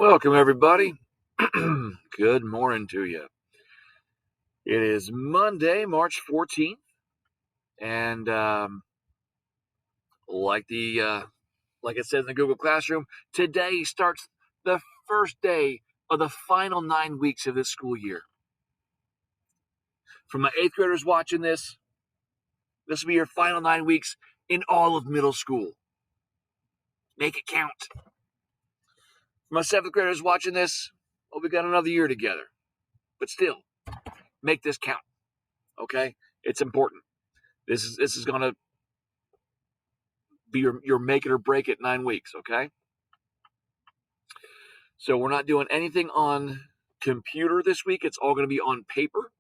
Welcome, everybody. Good morning to you. It is Monday, March 14th, and like like it says in the Google Classroom, today starts the first day of the final 9 weeks of this school year. For my eighth graders watching this will be your final 9 weeks in all of middle school. Make it count. For my seventh graders watching this, well, we got another year together, but still, make this count. Okay, it's important. This is gonna be your make it or break it 9 weeks, okay? So we're not doing anything on computer this week. It's all going to be on paper.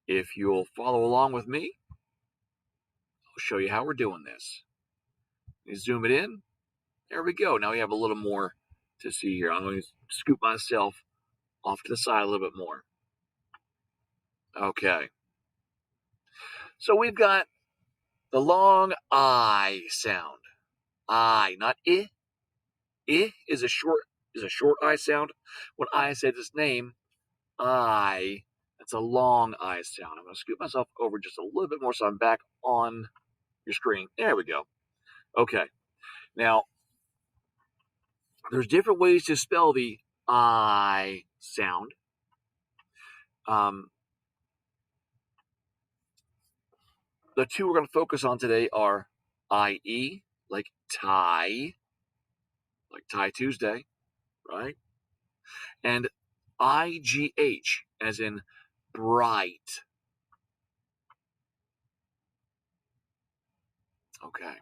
If you'll follow along with me, I'll show you how we're doing this. Let me zoom it in. There we go. Now we have a little more to see here. I'm going to scoop myself off to the side a little bit more. Okay. So we've got the long I sound. I, not I. I is a short I sound. When I said its name, I, that's a long I sound. I'm going to scoot myself over just a little bit more so I'm back on your screen. There we go. Okay. Now, there's different ways to spell the I sound. The two we're going to focus on today are IE, like tie, like Tie Tuesday, right? And IGH, as in bright. Okay.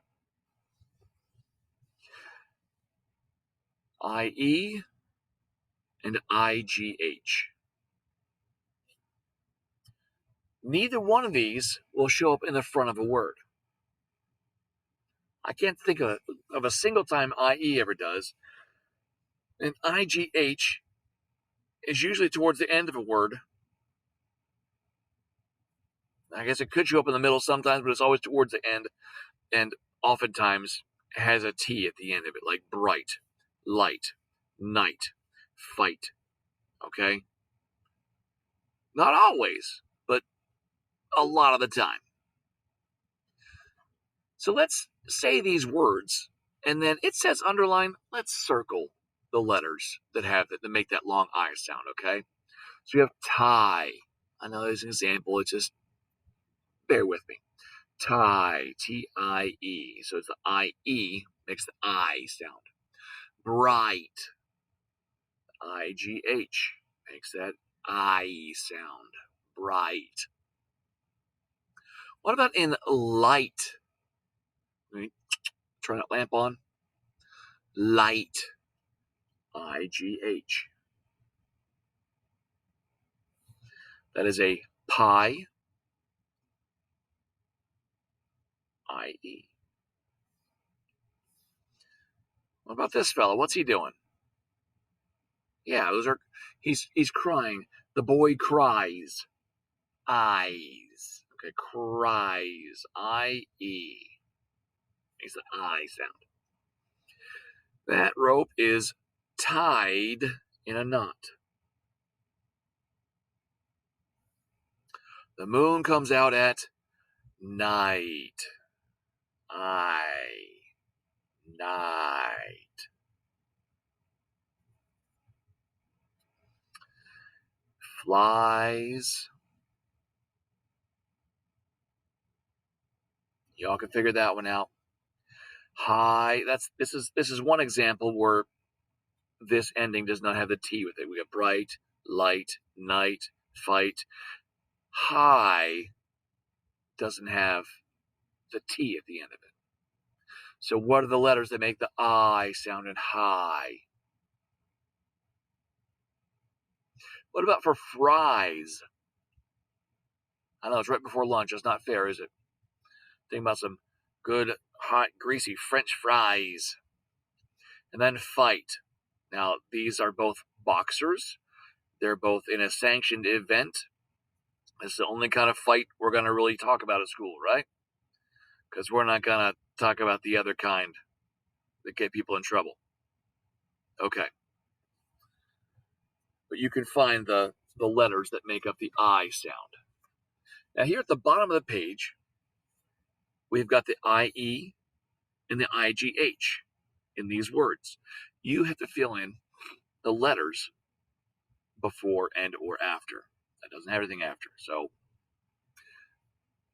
IE and IGH. Neither one of these will show up in the front of a word. I can't think of a single time IE ever does. And IGH is usually towards the end of a word. I guess it could show up in the middle sometimes, but it's always towards the end. And oftentimes has a T at the end of it, like bright, light, night, fight. Okay? Not always, but a lot of the time. So let's say these words, and then it says underline. Let's circle the letters that have that make that long I sound, okay? So you have tie. I know there's an example. It's just bear with me. Tie, T-I-E. So it's the I-E makes the I sound. Bright, I-G-H makes that I sound. Bright. What about in light? Let me turn that lamp on. Light, I-G-H. That is a pie, I-E. What about this fellow? What's he doing? Yeah, he's crying. The boy cries. Eyes. Okay, cries. I-E. Makes the I sound. That rope is tied in a knot. The moon comes out at night. Night. Flies. Y'all can figure that one out. High. This is one example where this ending does not have the T with it. We have bright, light, night, fight. High doesn't have the T at the end of it. So what are the letters that make the I sound in high? What about for fries? I know it's right before lunch. It's not fair, is it? Think about some good, hot, greasy French fries. And then fight. Now, these are both boxers. They're both in a sanctioned event. It's the only kind of fight we're going to really talk about at school, right? Because we're not going to talk about the other kind that get people in trouble. Okay. But you can find the letters that make up the I sound. Now, here at the bottom of the page, we've got the IE and the IGH in these words. You have to fill in the letters before and or after. That doesn't have anything after. So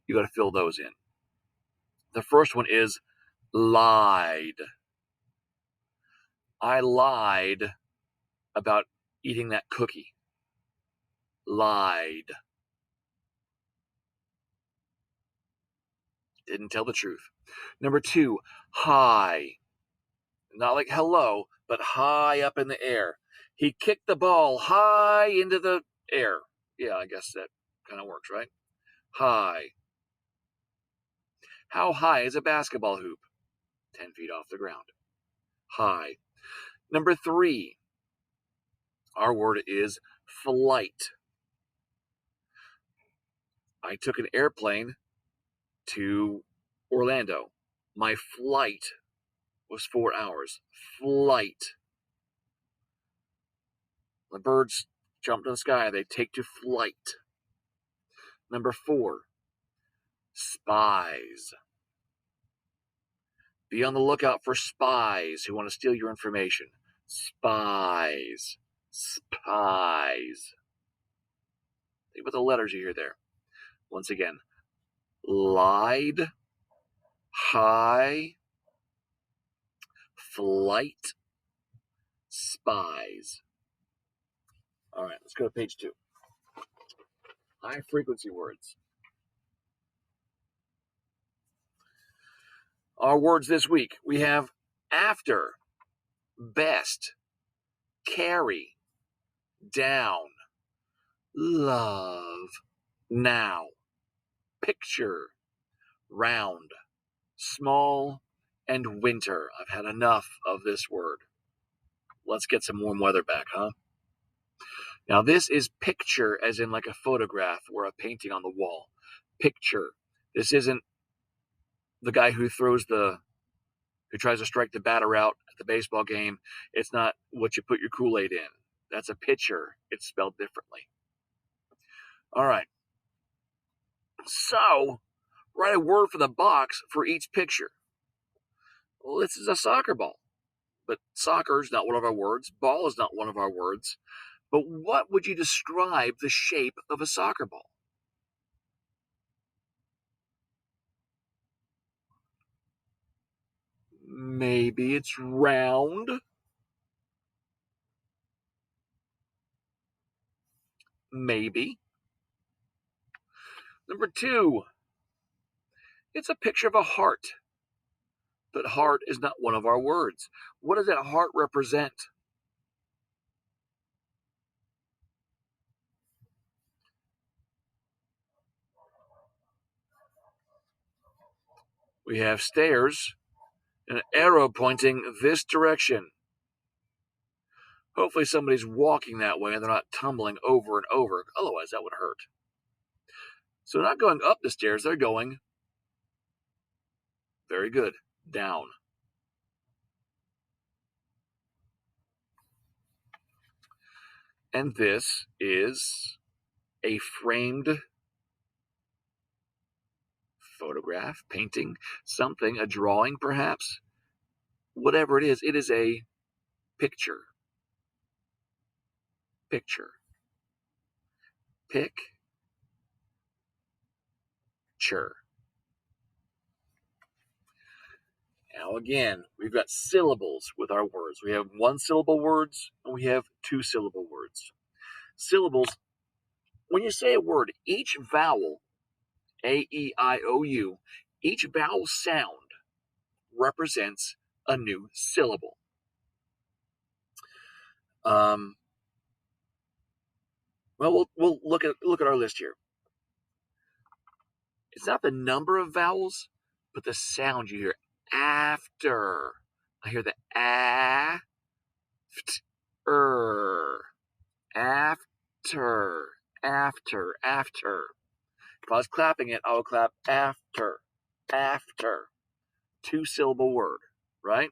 you got to fill those in. The first one is lied. I lied about eating that cookie. Lied. Didn't tell the truth. Number 2, high. Not like hello, but high up in the air. He kicked the ball high into the air. Yeah, I guess that kind of works, right? High. How high is a basketball hoop? 10 feet off the ground. High. Number 3, our word is flight. I took an airplane to Orlando. My flight was 4 hours. Flight. The birds jump to the sky, they take to flight. Number 4, spies. Be on the lookout for spies who want to steal your information. Spies. Spies. Think about the letters you hear there. Once again, lied, high, flight, spies. All right, let's go to page 2. High frequency words. Our words this week, we have after, best, carry, down, love, now, picture, round, small, and winter. I've had enough of this word. Let's get some warm weather back, huh? Now, this is picture as in like a photograph or a painting on the wall. Picture. This isn't the guy who tries to strike the batter out at the baseball game. It's not what you put your Kool-Aid in. That's a pitcher. It's spelled differently. All right. So, write a word for the box for each picture. Well, this is a soccer ball. But soccer is not one of our words. Ball is not one of our words. But what would you describe the shape of a soccer ball? Maybe it's round. Maybe. Number 2, it's a picture of a heart. But heart is not one of our words. What does that heart represent? We have stairs and an arrow pointing this direction. Hopefully somebody's walking that way and they're not tumbling over and over. Otherwise, that would hurt. So they're not going up the stairs, they're going, very good, down. And this is a framed photograph, painting, something, a drawing perhaps. Whatever it is a picture. Picture. Picture. Now again, we've got syllables with our words. We have 1-syllable words and we have 2-syllable words. Syllables, when you say a word, each vowel, A, E, I, O, U, each vowel sound represents a new syllable. Well, we'll look at our list here. It's not the number of vowels, but the sound you hear after. I hear the after, after. If I was clapping it, I would clap after. 2-syllable word, right?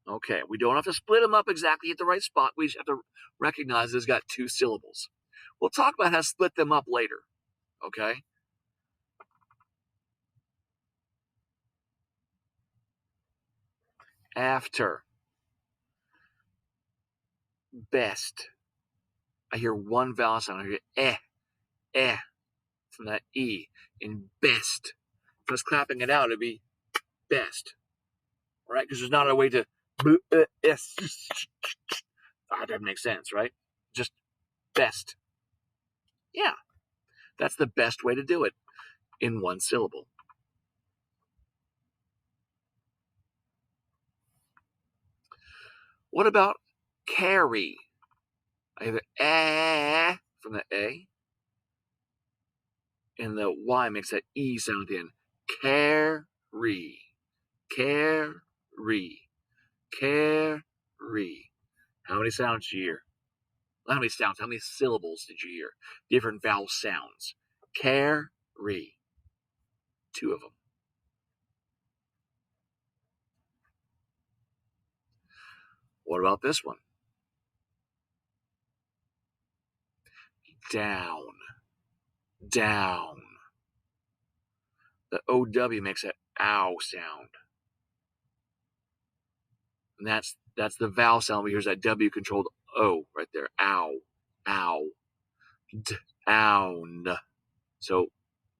Okay, we don't have to split them up exactly at the right spot. We just have to recognize it's got 2 syllables. We'll talk about how to split them up later. Okay? After. Best. I hear one vowel sound. I hear from that E in best. If I was clapping it out, it'd be best. Right? Because there's not a way to s. That doesn't make sense, right? Just best. Yeah, that's the best way to do it in one syllable. What about carry? I have an from the A, and the Y makes that E sound at the end. Carry, carry, carry. How many sounds did you hear? How many sounds? How many syllables did you hear? Different vowel sounds. Carry. 2 of them. What about this one? Down, down. The OW makes that ow sound. And that's the vowel sound. We hear that W controlled O right there. Ow, ow, down. So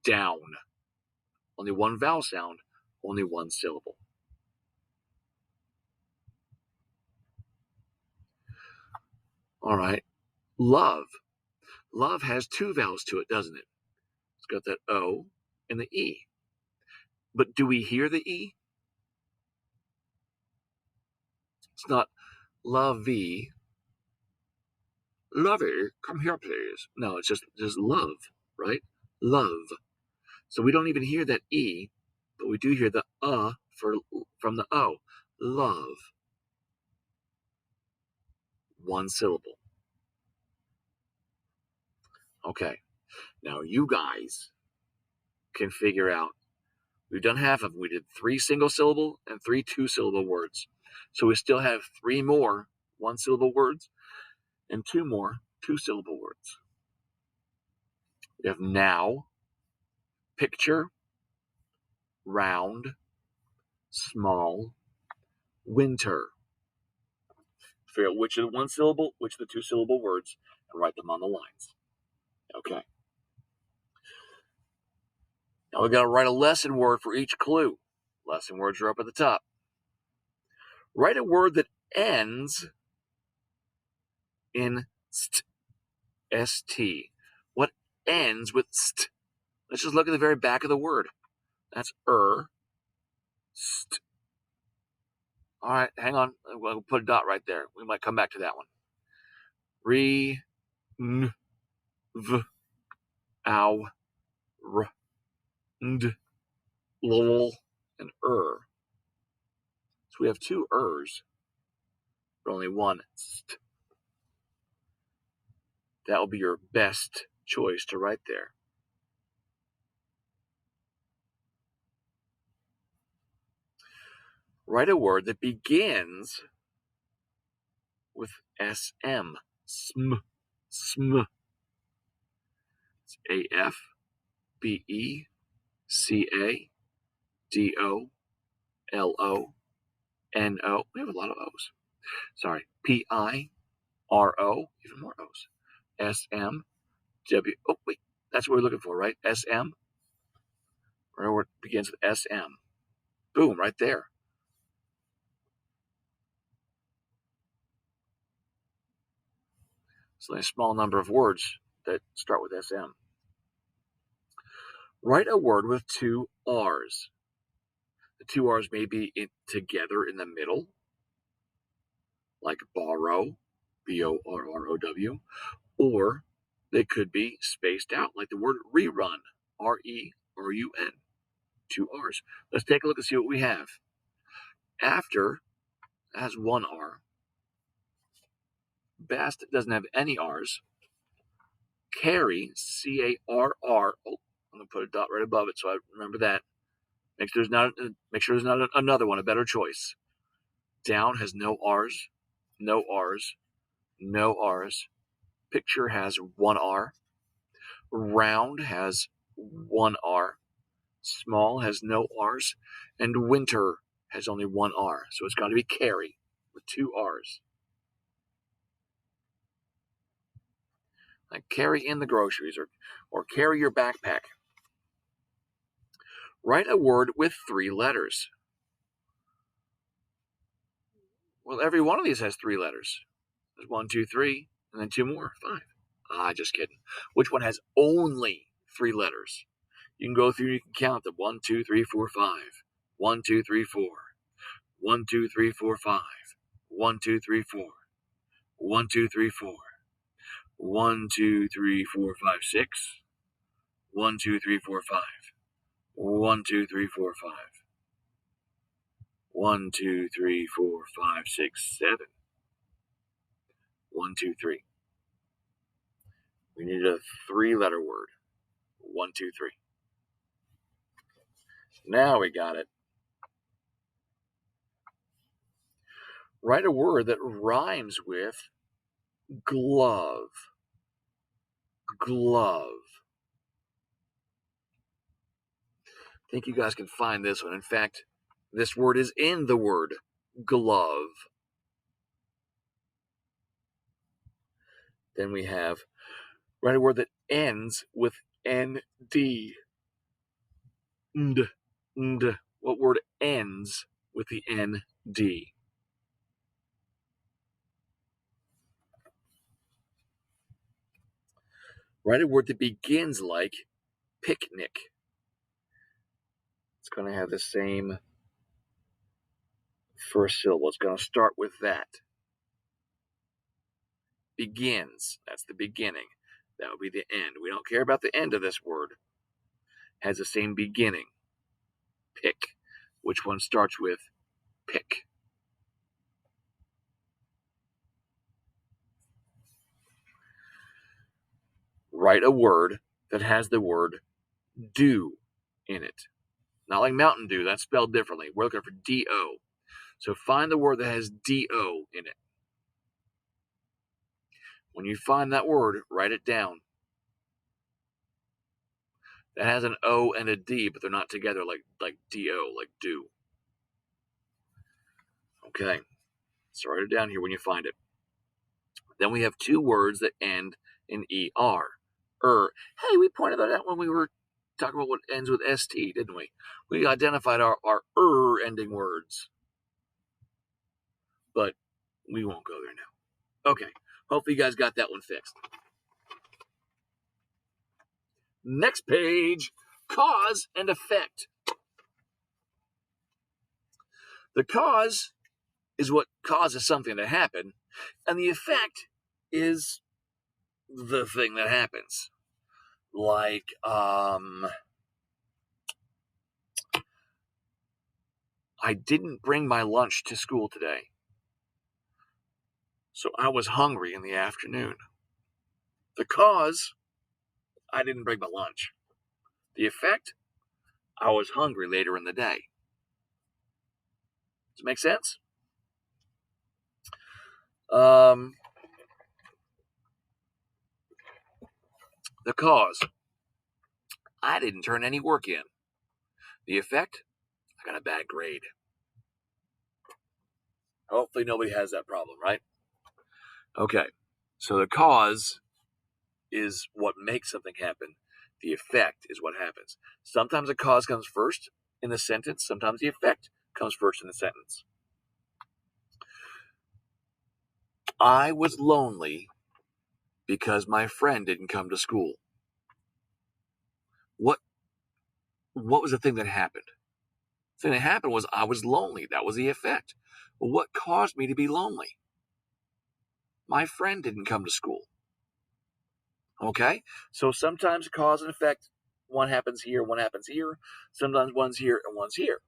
down. Only one vowel sound, only one syllable. All right. Love. Love has 2 vowels to it, doesn't it? It's got that O and the E. But do we hear the E? It's not lovey. Lovey, come here, please. No, it's just love, right? Love. So we don't even hear that E, but we do hear the from the O. Love. 1 syllable. Okay. Now you guys can figure out. We've done half of them. We did 3 single syllable and 3 2-syllable words. So we still have 3 more 1-syllable words and 2 more 2-syllable words. We have now, picture, round, small, winter. Figure out which are the 1-syllable, which are the 2-syllable words, and write them on the lines. Okay. Now we got to write a lesson word for each clue. Lesson words are up at the top. Write a word that ends in st. St. What ends with st? Let's just look at the very back of the word. That's st. All right, hang on. We'll put a dot right there. We might come back to that one. N, v, ow, r, and lol, and So we have 2 but only 1 st. That will be your best choice to write there. Write a word that begins with SM. Sm. Sm. It's AF, BE, CA, DO, LO, NO. We have a lot of O's. Sorry. PI, RO, even more O's. SM, W. Oh, wait. That's what we're looking for, right? SM. Where it begins with SM. Boom, right there. It's only a small number of words that start with SM. Write a word with 2 R's. The 2 R's may be together in the middle, like borrow, BORROW, or they could be spaced out, like the word rerun, RERUN, 2 R's. Let's take a look and see what we have. After has 1 R. Best doesn't have any R's. Carry, CARR. Oh, I'm going to put a dot right above it so I remember that. Make sure there's not another one, a better choice. Down has no R's, no R's, no R's. Picture has one R. Round has one R. Small has no R's. And winter has only one R. So it's got to be carry with two R's. Like carry in the groceries or carry your backpack. Write a word with 3 letters. Well, every one of these has 3 letters. There's 1, 2, 3, and then 2 more, 5. Just kidding. Which one has only 3 letters? You can go through, you can count them. 1, 2, 3, 4, 5. 1, 2, 3, 4. 1, 2, 3, 4, 5. 1, 2, 3, 4. 1, 2, 3, 4. 1, 2, 3, 4, 5, 6. 1, 2, 3, 4, 5. 1, 2, 3, 4, 5. 1, 2, 3, 4, 5, 6, 7. 1, 2, 3. We need a 3-letter word. 1, 2, 3. Now we got it. Write a word that rhymes with glove. Glove. I think you guys can find this one. In fact, this word is in the word glove. Then we have, write a word that ends with ND. Nd. Nd. What word ends with the ND? Write a word that begins like picnic. It's going to have the same first syllable. It's going to start with that. Begins. That's the beginning. That would be the end. We don't care about the end of this word. Has the same beginning. Pick. Which one starts with pick? Write a word that has the word do in it. Not like Mountain Dew. That's spelled differently. We're looking for D-O. So find the word that has D-O in it. When you find that word, write it down. That has an O and a D, but they're not together like D-O, like do. Okay. So write it down here when you find it. Then we have 2 words that end in ER. Hey, we pointed that out when we were talking about what ends with ST, didn't we? We identified our ending words. But we won't go there now. Okay. Hopefully you guys got that one fixed. Next page, cause and effect. The cause is what causes something to happen, and the effect is the thing that happens. Like, I didn't bring my lunch to school today, so I was hungry in the afternoon. The cause, I didn't bring my lunch. The effect, I was hungry later in the day. Does it make sense? The cause, I didn't turn any work in. The effect, I got a bad grade. Hopefully nobody has that problem, right? Okay, so the cause is what makes something happen. The effect is what happens. Sometimes the cause comes first in the sentence. Sometimes the effect comes first in the sentence. I was lonely because my friend didn't come to school. What was the thing that happened? The thing that happened was I was lonely. That was the effect. Well, what caused me to be lonely? My friend didn't come to school. Okay? So sometimes cause and effect, one happens here, one happens here. Sometimes one's here and one's here.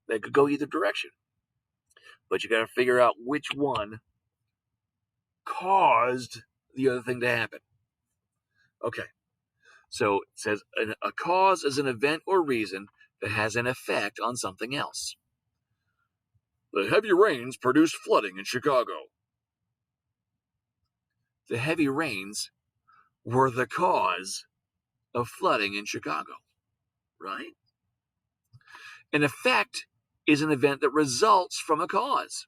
They could go either direction. But you got to figure out which one caused the other thing to happen. Okay. So it says a cause is an event or reason that has an effect on something else. The heavy rains produced flooding in Chicago. The heavy rains were the cause of flooding in Chicago, right? An effect is an event that results from a cause.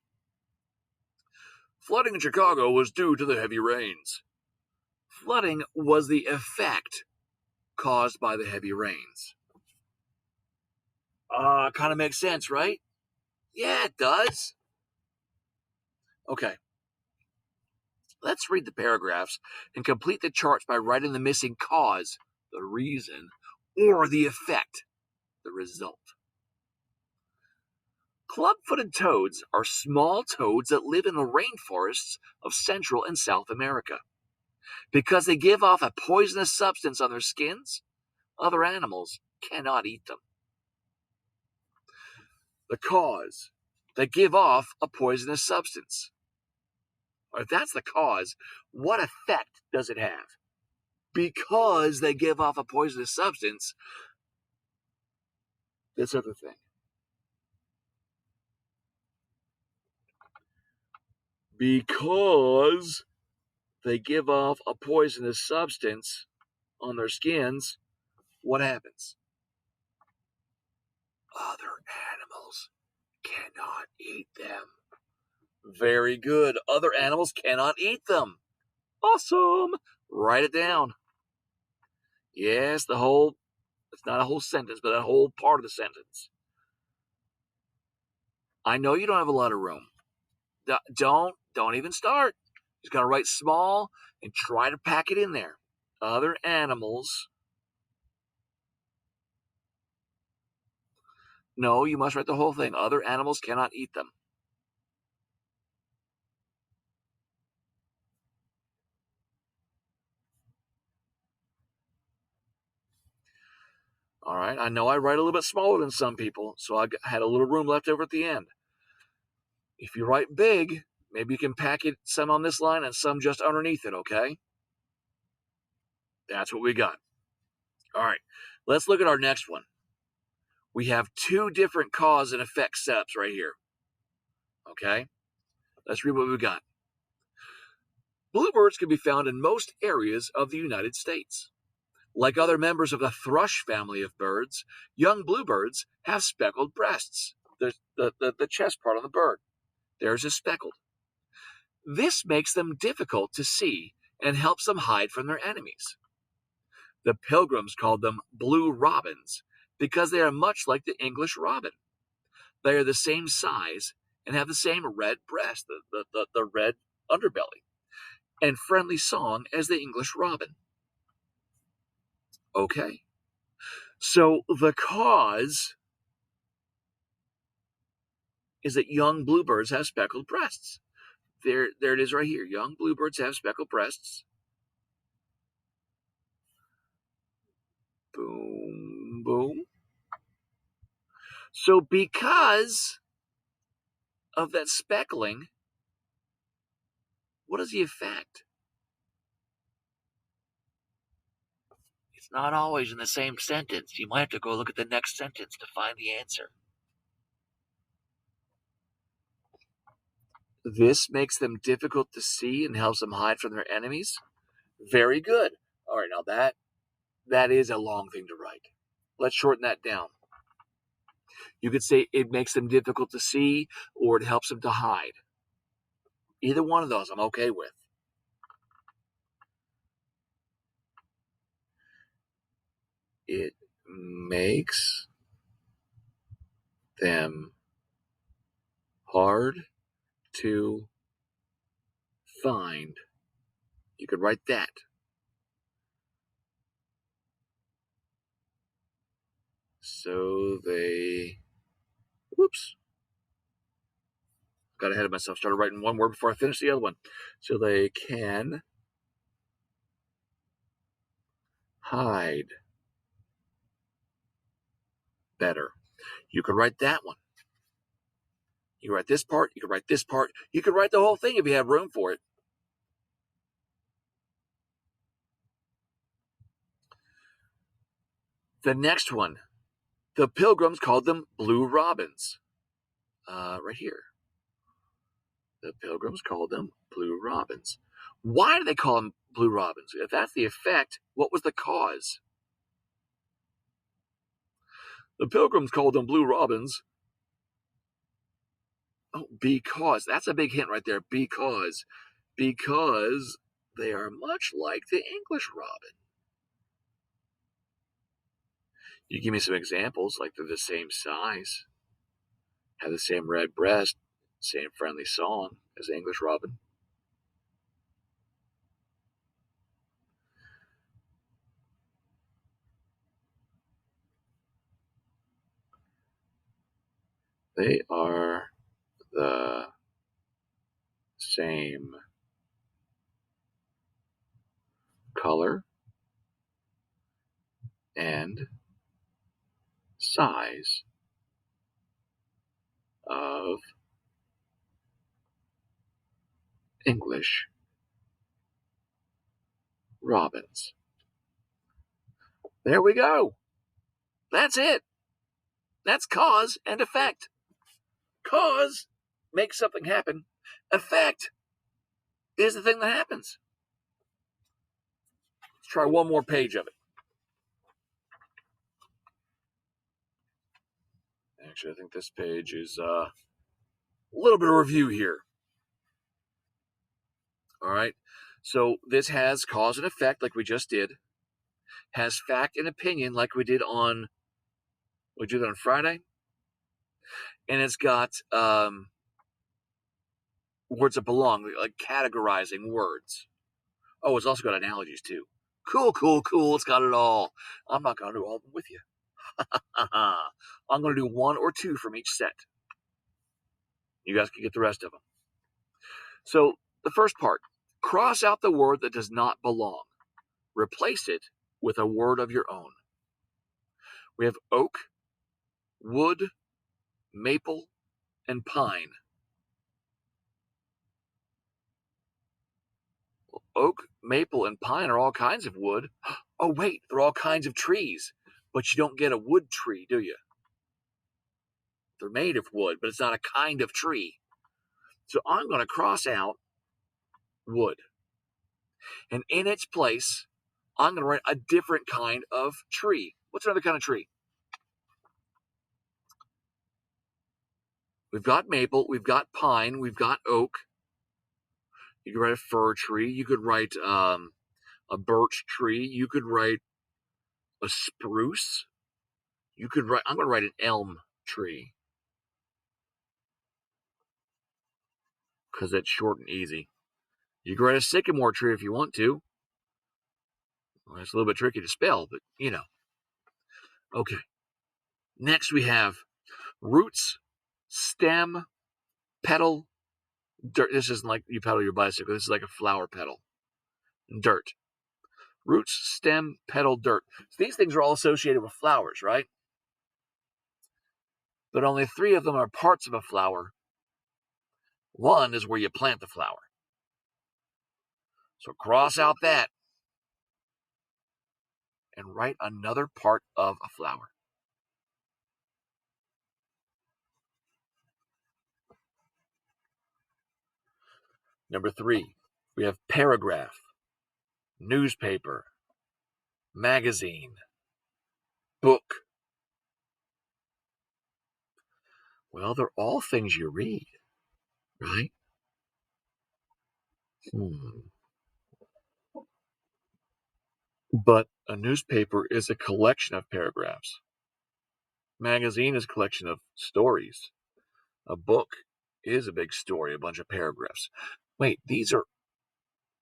Flooding in Chicago was due to the heavy rains. Flooding was the effect caused by the heavy rains. Kind of makes sense, right? Yeah, it does. Okay, let's read the paragraphs and complete the charts by writing the missing cause, the reason, or the effect, the result. Club-footed toads are small toads that live in the rainforests of Central and South America. Because they give off a poisonous substance on their skins, other animals cannot eat them. The cause: they give off a poisonous substance. Or if that's the cause, what effect does it have? Because they give off a poisonous substance, this other thing. Because they give off a poisonous substance on their skins, what happens? Other animals cannot eat them. Very good. Other animals cannot eat them. Awesome. Write it down. Yes, it's not a whole sentence, but a whole part of the sentence. I know you don't have a lot of room. Don't even start. Just gotta write small and try to pack it in there. Other animals. No, you must write the whole thing. Other animals cannot eat them. All right, I know I write a little bit smaller than some people, so I had a little room left over at the end. If you write big, maybe you can pack it some on this line and some just underneath it, okay? That's what we got. All right, let's look at our next one. We have two different cause and effect setups right here. Okay, let's read what we got. Bluebirds can be found in most areas of the United States. Like other members of the thrush family of birds, young bluebirds have speckled breasts. The chest part on the bird. Theirs is speckled. This makes them difficult to see and helps them hide from their enemies. The Pilgrims called them blue robins because they are much like the English robin. They are the same size and have the same red breast, the red underbelly, and friendly song as the English robin. Okay, so the cause is that young bluebirds have speckled breasts. There it is right here. Young bluebirds have speckled breasts. Boom, boom. So because of that speckling, what is the effect? It's not always in the same sentence. You might have to go look at the next sentence to find the answer. This makes them difficult to see and helps them hide from their enemies. Very good. All right, now that is a long thing to write. Let's shorten that down. You could say it makes them difficult to see or it helps them to hide. Either one of those I'm okay with. It makes them hard to find. You could write that. So they. Whoops. Got ahead of myself. Started writing one word before I finished the other one. So they can hide better. You could write that one. You could write this part. You could write this part. You could write the whole thing if you have room for it. The next one. The Pilgrims called them blue robins. Right here. The Pilgrims called them blue robins. Why do they call them blue robins? If that's the effect, what was the cause? The Pilgrims called them blue robins. Oh, because. That's a big hint right there. Because. Because they are much like the English robin. You give me some examples, like they're the same size, have the same red breast, same friendly song as the English robin. They are the same color and size of English robins. There we go. That's it. That's cause and effect. Cause makes something happen. Effect is the thing that happens. Let's try one more page of it. Actually, I think this page is a little bit of review here. All right. So this has cause and effect, like we just did. Has fact and opinion, like we did on Friday. And it's got words that belong, like categorizing words. Oh, it's also got analogies too. Cool, cool, cool. It's got it all. I'm not going to do all of them with you. I'm going to do one or two from each set. You guys can get the rest of them. So the first part, cross out the word that does not belong. Replace it with a word of your own. We have oak, wood, maple, and pine. Oak, maple, and pine are all kinds of wood. Oh, wait, they're all kinds of trees. But you don't get a wood tree, do you? They're made of wood, but it's not a kind of tree. So I'm going to cross out wood. And in its place, I'm going to write a different kind of tree. What's another kind of tree? We've got maple, we've got pine, we've got oak. You could write a fir tree. You could write a birch tree. You could write a spruce. You could write. I'm going to write an elm tree because it's short and easy. You can write a sycamore tree if you want to. Well, it's a little bit tricky to spell, but you know. Okay. Next we have roots, stem, petal, dirt. This isn't like you pedal your bicycle. This is like a flower petal. Dirt. Roots, stem, petal, dirt. So these things are all associated with flowers, right? But only three of them are parts of a flower. One is where you plant the flower. So cross out that and write another part of a flower. Number 3, we have paragraph, newspaper, magazine, book. Well, they're all things you read, right? But a newspaper is a collection of paragraphs. Magazine is a collection of stories. A book is a big story, a bunch of paragraphs. Wait, these are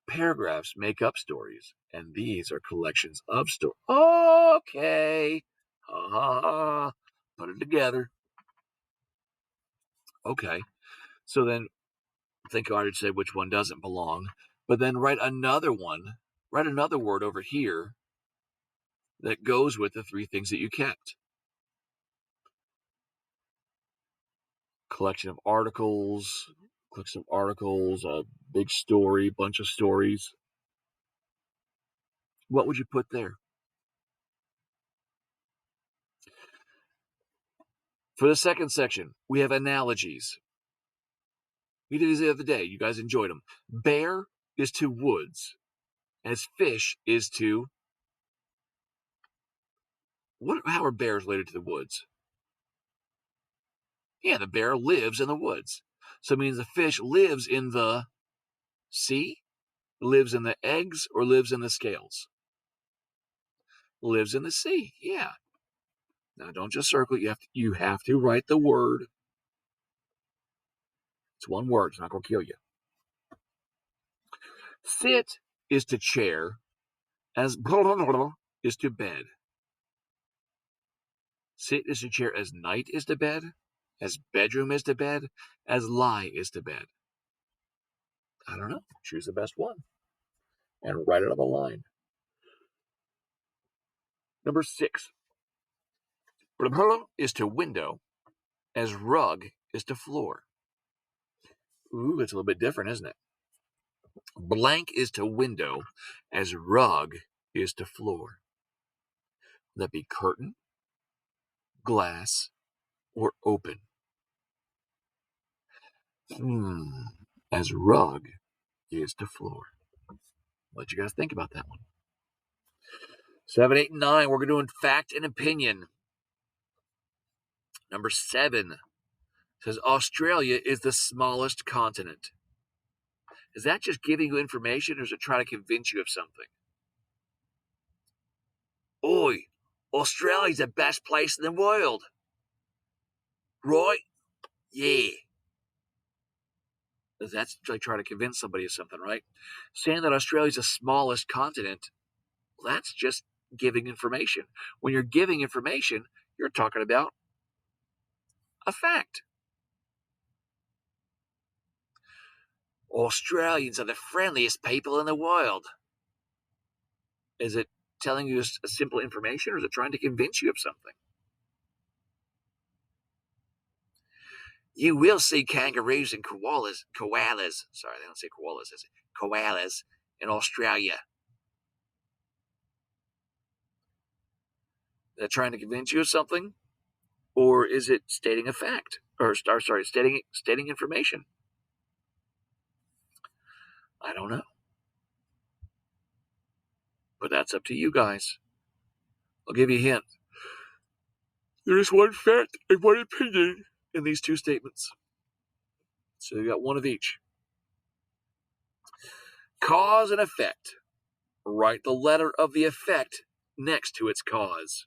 paragraphs make up stories, and these are collections of stories. Okay. Put it together. Okay. So then think hard and say which one doesn't belong, but then write another one, write another word over here that goes with the three things that you kept. Collection of articles, a big story, bunch of stories. What would you put there? For the second section, we have analogies. We did these the other day. You guys enjoyed them. Bear is to woods, as fish is to what? How are bears related to the woods? Yeah, the bear lives in the woods, so it means the fish lives in the sea, lives in the eggs, or lives in the scales. Lives in the sea. Yeah. Now don't just circle it. You have to write the word. It's one word. It's not going to kill you. Sit is to chair, as is to bed. Sit is to chair as night is to bed, as bedroom is to bed, as lie is to bed. I don't know. Choose the best one and write it on the line. Number 6. Is to window, as rug is to floor. Ooh, it's a little bit different, isn't it? Blank is to window, as rug is to floor. Would that be curtain, glass, or open? As rug is to floor. What you guys think about that one? 7, 8, and 9. We're doing fact and opinion. Number 7 says Australia is the smallest continent. Is that just giving you information, or is it trying to convince you of something? Oi, Australia's the best place in the world. Right? Yeah. That's like trying to convince somebody of something, right? Saying that Australia's the smallest continent, well, that's just giving information. When you're giving information, you're talking about a fact. Australians are the friendliest people in the world. Is it telling you a simple information, or is it trying to convince you of something? You will see kangaroos and koalas. Sorry, they don't say koalas, is it? Koalas in Australia. They're trying to convince you of something, or is it stating a fact, or sorry, stating information? I don't know, but that's up to you guys. I'll give you a hint. There is one fact and one opinion in these two statements, so you got one of each. Cause and effect. Write the letter of the effect next to its cause.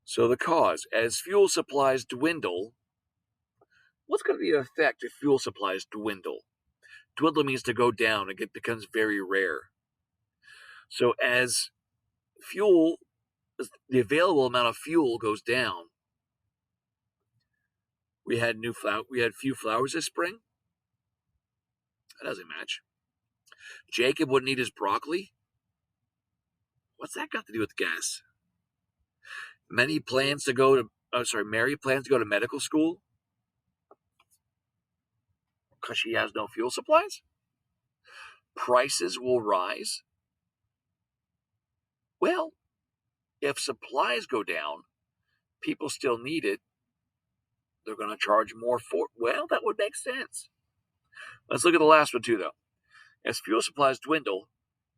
So the cause, as fuel supplies dwindle, what's going to be the effect if fuel supplies dwindle? Dwindle means to go down, and it becomes very rare. So as fuel, the available amount of fuel goes down, we had few flowers this spring. That doesn't match. Jacob wouldn't eat his broccoli. What's that got to do with gas? Mary plans to go to medical school because she has no fuel supplies. Prices will rise. Well, if supplies go down, people still need it. They're going to charge more for it. Well, that would make sense. Let's look at the last one, too, though. As fuel supplies dwindle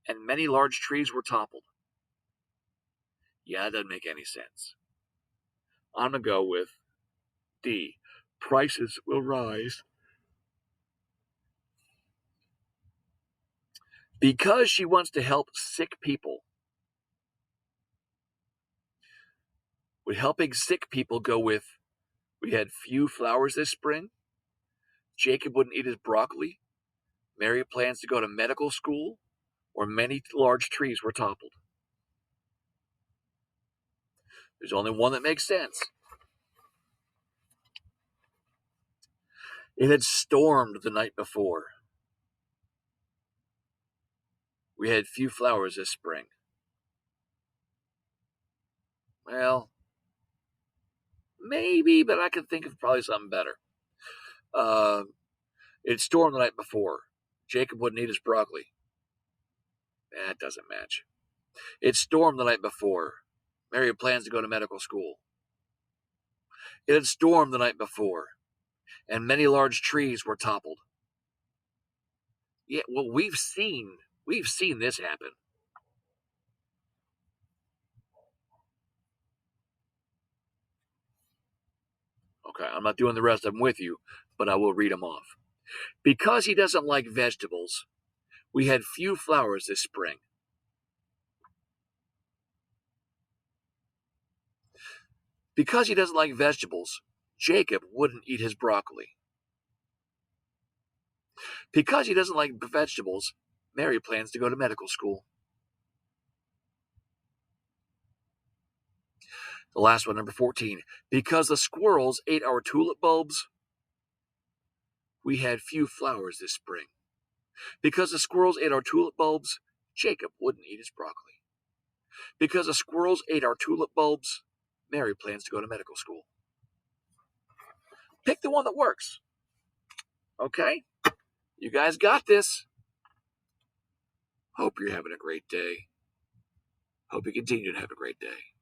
and many large trees were toppled. Yeah, it doesn't make any sense. I'm going to go with D. Prices will rise. Because she wants to help sick people. Would helping sick people go with, we had few flowers this spring? Jacob wouldn't eat his broccoli? Mary plans to go to medical school? Or many large trees were toppled? There's only one that makes sense. It had stormed the night before. We had few flowers this spring. Well, maybe, but I can think of probably something better. It stormed the night before. Jacob wouldn't eat his broccoli. That doesn't match. It stormed the night before. Mary plans to go to medical school. It had stormed the night before. and many large trees were toppled. Yeah, well, we've seen this happen. Okay, I'm not doing the rest of them with you, but I will read them off. Because he doesn't like vegetables, we had few flowers this spring. Because he doesn't like vegetables, Jacob wouldn't eat his broccoli. Because he doesn't like vegetables, Mary plans to go to medical school. The last one, number 14. Because the squirrels ate our tulip bulbs, we had few flowers this spring. Because the squirrels ate our tulip bulbs, Jacob wouldn't eat his broccoli. Because the squirrels ate our tulip bulbs, Mary plans to go to medical school. Pick the one that works. Okay? You guys got this. Hope you're having a great day. Hope you continue to have a great day.